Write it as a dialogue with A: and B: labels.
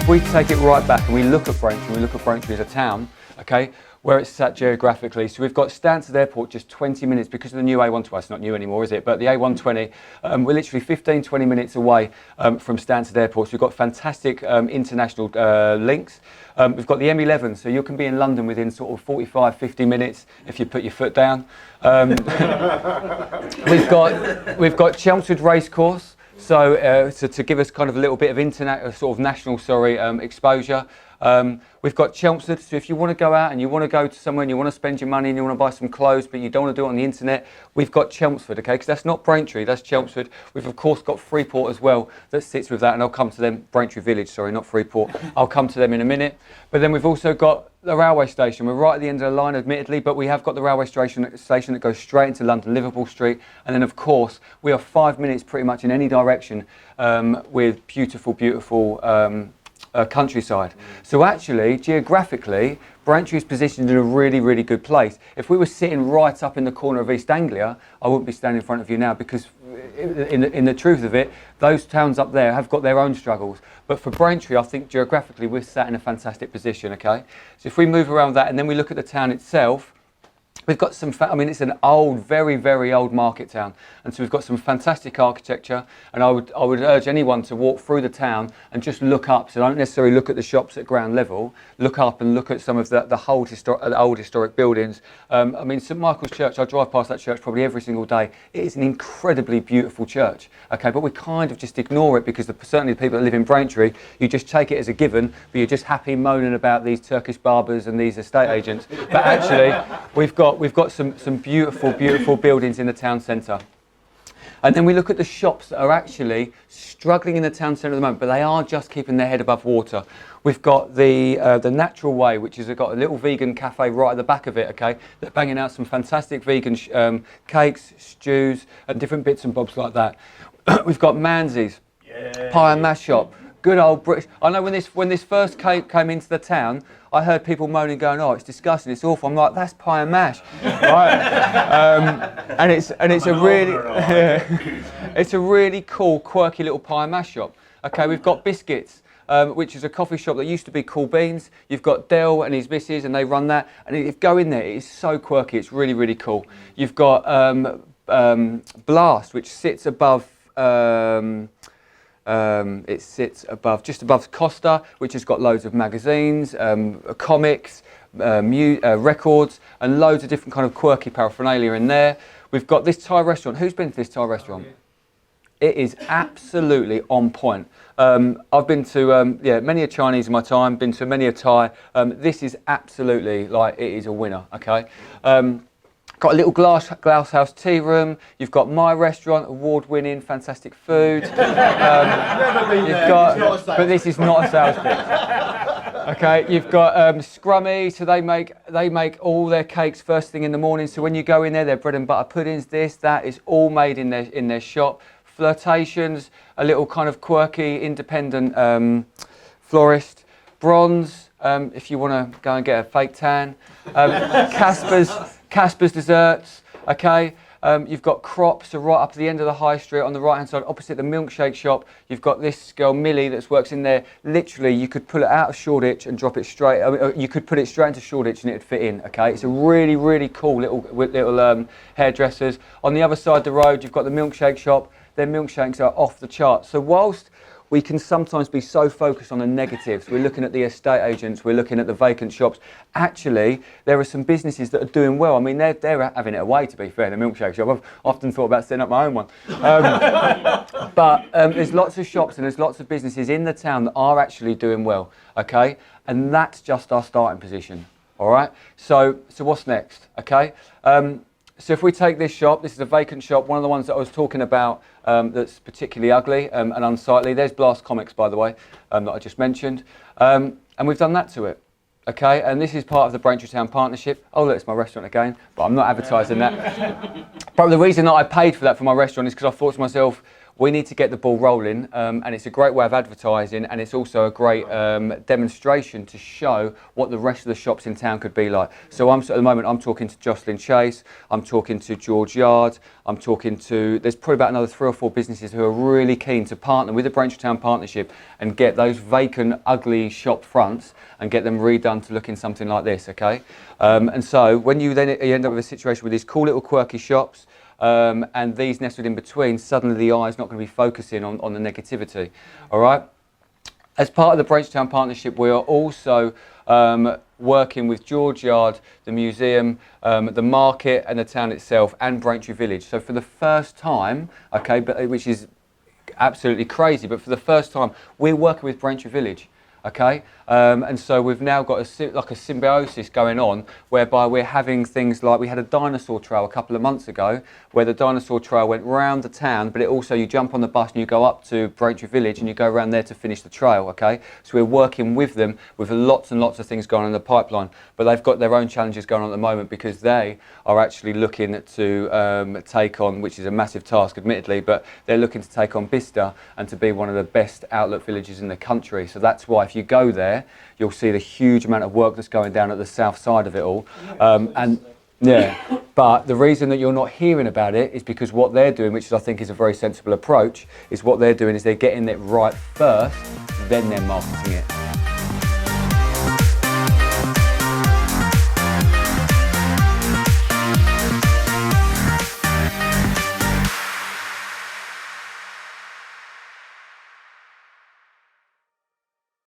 A: if we take it right back and we look at Braintree as a town, okay, where it's sat geographically. So we've got Stansted Airport just 20 minutes because of the new A120. Well, it's not new anymore, is it? But the A120, we're literally 15, 20 minutes away from Stansted Airport. So we've got fantastic international links. We've got the M11, so you can be in London within sort of 45, 50 minutes if you put your foot down. We've got Chelmsford Racecourse. So to give us kind of a little bit of national exposure. We've got Chelmsford, so if you want to go out and you want to go to somewhere and you want to spend your money and you want to buy some clothes but you don't want to do it on the internet, we've got Chelmsford, okay, because that's not Braintree, that's Chelmsford. We've of course got Freeport as well that sits with that, and I'll come to them, Braintree Village, sorry, not Freeport. I'll come to them in a minute. But then we've also got the railway station. We're right at the end of the line, admittedly, but we have got the railway station that goes straight into London, Liverpool Street, and then of course we are 5 minutes pretty much in any direction with beautiful countryside. So actually, geographically, Braintree is positioned in a really, really good place. If we were sitting right up in the corner of East Anglia, I wouldn't be standing in front of you now, because in the truth of it, those towns up there have got their own struggles. But for Braintree, I think geographically we're sat in a fantastic position, okay? So if we move around that and then we look at the town itself, we've got some, it's an old, very, very old market town. And so we've got some fantastic architecture, and I would urge anyone to walk through the town and just look up. So don't necessarily look at the shops at ground level, look up and look at some of the old historic buildings. St Michael's Church, I drive past that church probably every single day. It is an incredibly beautiful church, okay? But we kind of just ignore it because certainly the people that live in Braintree, you just take it as a given, but you're just happy moaning about these Turkish barbers and these estate agents. But actually, we've got some beautiful, beautiful buildings in the town centre. And then we look at the shops that are actually struggling in the town centre at the moment, but they are just keeping their head above water. We've got the Natural Way, which has got a little vegan cafe right at the back of it, okay? They're banging out some fantastic vegan cakes, stews, and different bits and bobs like that. We've got Manzi's, pie and mash shop. Good old British. I know when this first came into the town, I heard people moaning, going, "Oh, it's disgusting, it's awful." I'm like, "That's pie and mash," right? And it's a really, it's a really cool, quirky little pie and mash shop. Okay, we've got Biscuits, which is a coffee shop that used to be Cool Beans. You've got Dell and his missus, and they run that. And if you go in there, it is so quirky. It's really, really cool. You've got Blast, which sits above. It sits just above Costa, which has got loads of magazines, comics, records, and loads of different kind of quirky paraphernalia in there. We've got this Thai restaurant. Who's been to this Thai restaurant? It is absolutely on point. I've been to many a Chinese in my time, been to many a Thai. This is absolutely, it is a winner, okay? Got a little glass house tea room. You've got my restaurant, award-winning, fantastic food. But this is not a sales pitch. Okay, you've got Scrummy. So they make all their cakes first thing in the morning. So when you go in there, their bread and butter puddings, that is all made in their shop. Flirtations, a little kind of quirky, independent florist. Bronze, if you want to go and get a fake tan. Casper's Desserts, okay? You've got Crops, so right up at the end of the high street on the right-hand side, opposite the milkshake shop. You've got this girl, Millie, that works in there. Literally, you could pull it out of Shoreditch and drop it straight, you could put it straight into Shoreditch and it'd fit in, okay? It's a really, really cool little hairdressers. On the other side of the road, you've got the milkshake shop. Their milkshakes are off the charts. So whilst we can sometimes be so focused on the negatives, we're looking at the estate agents, we're looking at the vacant shops. Actually, there are some businesses that are doing well. I mean, they're having it away, to be fair, the milkshake shop. I've often thought about setting up my own one. But there's lots of shops and there's lots of businesses in the town that are actually doing well, okay? And that's just our starting position, all right? So what's next, okay? So if we take this shop, this is a vacant shop, one of the ones that I was talking about that's particularly ugly and unsightly. There's Blast Comics, by the way, that I just mentioned. And we've done that to it, okay? And this is part of the Braintree Town partnership. Oh, look, it's my restaurant again, but I'm not advertising that. But the reason that I paid for that for my restaurant is because I thought to myself, we need to get the ball rolling, and it's a great way of advertising, and it's also a great demonstration to show what the rest of the shops in town could be like. So at the moment I'm talking to Jocelyn Chase, I'm talking to George Yard, I'm talking to, there's probably about another 3 or 4 businesses who are really keen to partner with the Braintree Town Partnership and get those vacant, ugly shop fronts and get them redone to look in something like this, okay? And so when you end up with a situation with these cool little quirky shops, and these nestled in between, suddenly the eye's not going to be focusing on the negativity, all right? As part of the Braintree Town Partnership, we are also working with George Yard, the museum, the market and the town itself, and Braintree Village. So for the first time, okay, which is absolutely crazy, but for the first time, we're working with Braintree Village. Okay, and so we've now got like a symbiosis going on, whereby we're having things like, we had a dinosaur trail a couple of months ago, where the dinosaur trail went round the town, but it also, you jump on the bus and you go up to Braintree Village and you go around there to finish the trail, okay? So we're working with them with lots and lots of things going on in the pipeline, but they've got their own challenges going on at the moment because they are actually looking to take on, which is a massive task admittedly, but they're looking to take on Bicester and to be one of the best outlet villages in the country. So that's why if you go there, you'll see the huge amount of work that's going down at the south side of it all. But the reason that you're not hearing about it is because what they're doing, which I think is a very sensible approach, is what they're doing is they're getting it right first, then they're marketing it.